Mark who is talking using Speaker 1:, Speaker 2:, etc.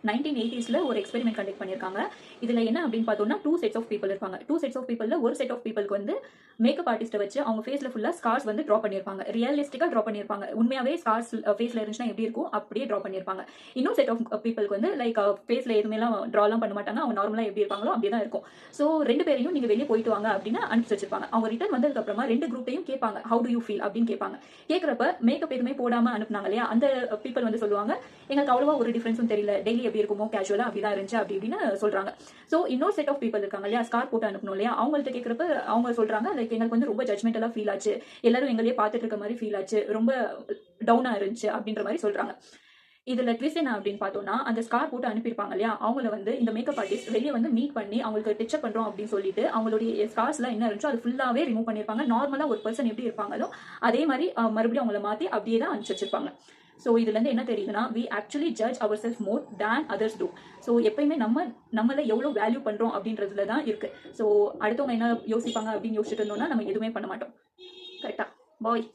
Speaker 1: 1980s ஒரு experiment conduct பண்ணியிருக்காங்க. இதுல என்ன அப்படின்னு பார்த்தோம்னா 2 செட்ஸ் ஆஃப் பீப்பிள் இருப்பாங்க. 2 செட்ஸ் ஆஃப் பீப்பிள்ல ஒரு செட் ஆஃப் பீப்பிளுக்கு வந்து மேக்கப் ஆர்டிஸ்ட்டை வச்சு அவங்க ஃபேஸ்ல ஃபுல்லா ஸ்கார்ஸ் வந்து ட்ரா பண்ணியிருப்பாங்க. ரியலிஸ்டிக்கா ட்ரா பண்ணியிருப்பாங்க. உண்மையாவே ஸ்கார்ஸ் ஃபேஸ்ல இருந்துச்சுன்னா எப்படி இருக்கும் அப்படியே ட்ரா பண்ணியிருப்பாங்க. இன்னும் செட் ஆஃப் பீப்பிளுக்கு வந்து லைக் ஃபேஸ்ல எதுவுமேலாம் ட்ராலாம் பண்ண மாட்டாங்க. அவங்க நார்மலா எப்படி இருப்பாங்களோ அப்படியே தான் இருக்கும். ஸோ 2 பேரையும் நீங்க வெளியே போயிட்டு வாங்க அப்படின்னு அனுப்பிச்சு வச்சிருப்பாங்க. அவங்க ரிட்டர்ன் வந்ததுக்கு அப்புறமா 2 குரூப்பையும் கேட்பாங்க, ஹவு டு யூ ஃபீல் அப்படின்னு கேட்பாங்க. கேட்கறப்ப மேக்கப் எதுவுமே போடாம அனுப்புனாங்க இல்லையா, அந்த பீப்பிள் வந்து சொல்லுவாங்க, எங்களுக்கு அவ்வளவா ஒரு டிஃபரன்ஸும் தெரியல, டெய்லி எப்படி இருக்குமோ கேஷுவலா அப்படிதான் இருந்துச்சு அப்படி இப்படின்னு சொல்றாங்க. ஸோ இன்னொரு செட் ஆஃப் பீப்பிள் இருக்காங்க இல்லையா, ஸ்கார் போட்டு அனுப்பணும் இல்லையா, அவங்கள்ட்ட கேட்கறப்ப அவங்க சொல்றாங்க, லைக் எங்களுக்கு வந்து ரொம்ப ஜட்மெண்டலா ஃபீல் ஆச்சு, எல்லாரும் எங்களையே பார்த்துட்டு இருக்க மாதிரி ஃபீல் ஆச்சு, ரொம்ப டவுனா இருந்துச்சு அப்படின்ற மாதிரி சொல்றாங்க. இதுல ட்விஸ்ட் என்ன அப்படின்னு பார்த்தோம்னா, அந்த ஸ்கார் போட்டு அனுப்பியிருப்பாங்க இல்லையா, அவங்கள வந்து இந்த மேக்கப் ஆர்டிஸ்ட் வெளியே வந்து மீட் பண்ணி அவங்களுக்கு டச்சப் பண்றோம் அப்படின்னு சொல்லிட்டு அவங்களுடைய ஸ்கார்ஸ்லாம் என்ன இருந்துச்சோ அது ஃபுல்லாவே ரிமூவ் பண்ணியிருப்பாங்க. நார்மலா ஒரு பர்சன் எப்படி இருப்பாங்களோ அதே மாதிரி மறுபடியும் அவங்கள மாத்தி அப்படியே தான் அனுப்பிச்சு வச்சிருப்பாங்க. ஸோ இதுல இருந்து என்ன தெரியுதுன்னா, we actually judge our self more than others too. So எப்பயுமே நம்மள எவ்வளவு வேல்யூ பண்றோம் அப்படின்றதுல தான் இருக்கு. ஸோ அடுத்தவங்க என்ன யோசிப்பாங்க அப்படின்னு யோசிச்சுட்டு இருந்தோம்னா நம்ம எதுவுமே பண்ண மாட்டோம். கரெக்டா? பாய்.